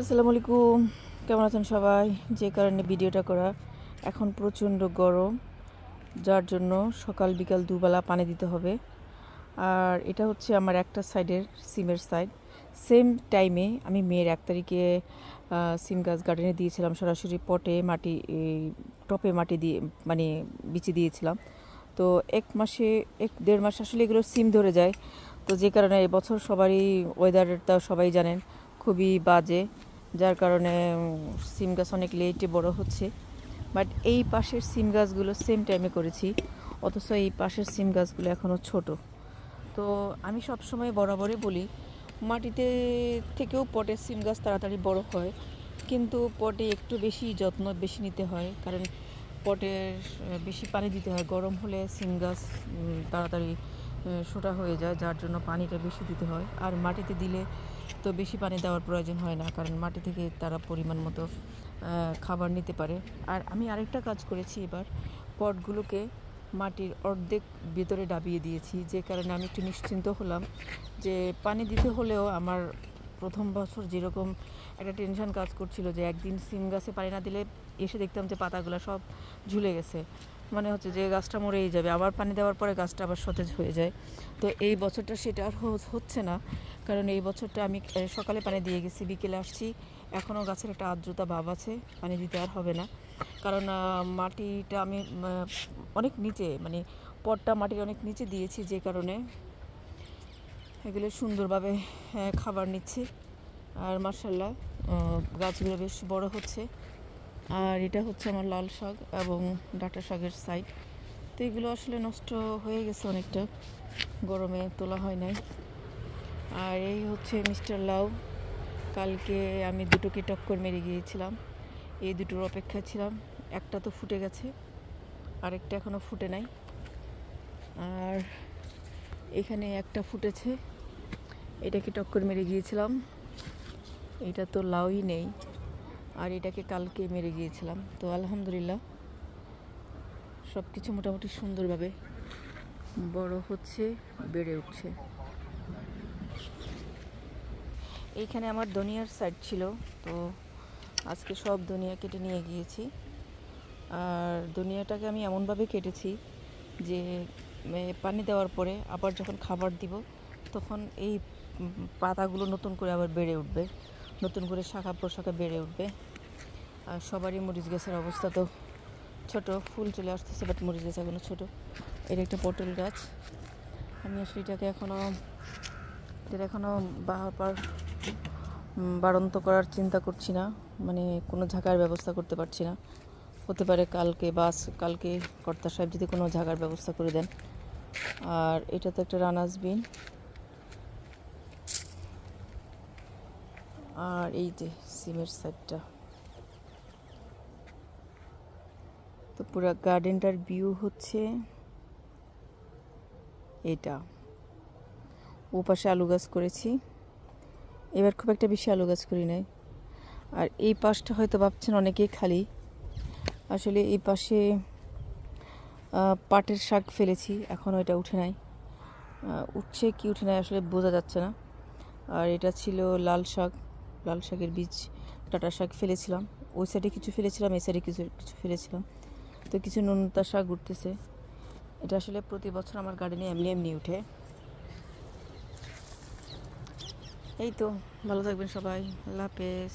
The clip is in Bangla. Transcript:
আসসালামু আলাইকুম, কেমন আছেন সবাই? যে কারণে ভিডিওটা করা, এখন প্রচণ্ড গরম, যার জন্য সকাল বিকাল দুবেলা পানি দিতে হবে। আর এটা হচ্ছে আমার একটা সাইডের সিমের সাইড। সেম টাইমে আমি মেয়ের 1 তারিখে সিম গাছ গার্ডেনে দিয়েছিলাম, সরাসরি পটে মাটি, টপে মাটি দিয়ে মানে বিচি দিয়েছিলাম। তো 1 দেড় মাস আসলে এগুলো সিম ধরে যায়। তো যে কারণে এবছর সবারই ওয়েদারটা সবাই জানেন খুবই বাজে, যার কারণে সিম গাছ অনেক লেটে বড় হচ্ছে। বাট এই পাশের সিম গাছগুলো সেম টাইমে করেছি, অথচ এই পাশের সিম গাছগুলো এখনও ছোট। তো আমি সবসময় বরাবরই বলি, মাটিতে থেকেও পটের সিম গাছ তাড়াতাড়ি বড় হয়, কিন্তু পটে একটু বেশি যত্ন বেশি নিতে হয়, কারণ পটের বেশি পানি দিতে হয়। গরম হলে সিম গাছ তাড়াতাড়ি সোটা হয়ে যায়, যার জন্য পানিটা বেশি দিতে হয়। আর মাটিতে দিলে তো বেশি পানি দেওয়ার প্রয়োজন হয় না, কারণ মাটি থেকে তারা পরিমাণ মতো খাবার নিতে পারে। আর আমি আরেকটা কাজ করেছি, এবার পটগুলোকে মাটির অর্ধেক ভেতরে ডাবিয়ে দিয়েছি, যে কারণে আমি একটু নিশ্চিন্ত হলাম যে পানি দিতে হলেও আমার প্রথম বছর যেরকম একটা টেনশন কাজ করছিল যে একদিন সিম গাছে পানি না দিলে এসে দেখতাম যে পাতাগুলো সব ঝুলে গেছে, মনে হচ্ছে যে গাছটা মরেই যাবে। আবার পানি দেওয়ার পরে গাছটা আবার সতেজ হয়ে যায়। তো এই বছরটা সেটা আর হচ্ছে না, কারণ এই বছরটা আমি সকালে পানি দিয়ে গেছি, বিকেলে আসছি, এখনও গাছের একটা আর্দ্রতা ভাব আছে, পানি দিতে আর হবে না। কারণ মাটিটা আমি অনেক নিচে, মানে পটটা মাটির অনেক নিচে দিয়েছি, যে কারণে এগুলো সুন্দরভাবে খাবার নিচ্ছে। আর মাশাআল্লাহ গাছগুলো বেশ বড় হচ্ছে। আর এটা হচ্ছে আমার লাল শাক এবং ডাঁটা শাকের সাইড। তো এগুলো আসলে নষ্ট হয়ে গেছে অনেকটা, গরমে তোলা হয় নাই। আর এই হচ্ছে মিস্টার লাউ, কালকে আমি দুটোকে টক্কর মেরে গিয়েছিলাম, এই দুটোর অপেক্ষা ছিলাম। একটা তো ফুটে গেছে, আরেকটা এখনও ফুটে নাই। আর এখানে একটা ফুটেছে, এটাকে টক্কর মেরে গিয়েছিলাম। এটা তো লাউই নেই, আর এটাকে কালকে মেরে গিয়েছিলাম। তো আলহামদুলিল্লাহ সব কিছু মোটামুটি সুন্দরভাবে বড় হচ্ছে, বেড়ে উঠছে। এইখানে আমার ধনিয়ার সাইড ছিল, তো আজকে সব ধনিয়া কেটে নিয়ে গিয়েছি। আর ধনিয়াটাকে আমি এমনভাবে কেটেছি যে পানি দেওয়ার পরে আবার যখন খাবার দিব, তখন এই পাতাগুলো নতুন করে আবার বেড়ে উঠবে, নতুন করে শাখা প্রশাখা বেড়ে উঠবে। আর সবারই মরিচ গাছের অবস্থা তো ছোট, ফুল চলে আসতেছে, বাট মরিচ গাছ এখনও ছোটো। এটা একটা পটল গাছ, আমি আসলে এটাকে এখনও বাড়ন্ত করার চিন্তা করছি না, মানে কোনো ঝাঁকার ব্যবস্থা করতে পারছি না। হতে পারে কালকে কর্তা সাহেব যদি কোনো ঝাঁকার ব্যবস্থা করে দেন। আর এটা তো একটা রানাস বিন। আর এই যে সিমের সাইডটা, তো পুরো গার্ডেনটার ভিউ হচ্ছে এটা। ও পাশে আলু গাছ করেছি, এবার খুব একটা বেশি আলু গাছ করি নাই। আর এই পাশটা হয়তো ভাবছেন অনেকেই খালি, আসলে এই পাশে পাটের শাক ফেলেছি, এখনও এটা উঠে নাই, উঠছে কি উঠে নাই আসলে বোঝা যাচ্ছে না। আর এটা ছিল লাল শাকের বীজ, ডাঁটা শাক ফেলেছিলাম, ওই সাইডে কিছু ফেলেছিলাম, এই সাইডে কিছু কিছু ফেলেছিলাম। তো কিছু নোনতা শাক উঠতেছে। এটা আসলে প্রতি বছর আমার গার্ডেনে এমনি এমনি উঠে। এই তো, ভালো থাকবেন সবাই, আল্লাহ হাফেজ।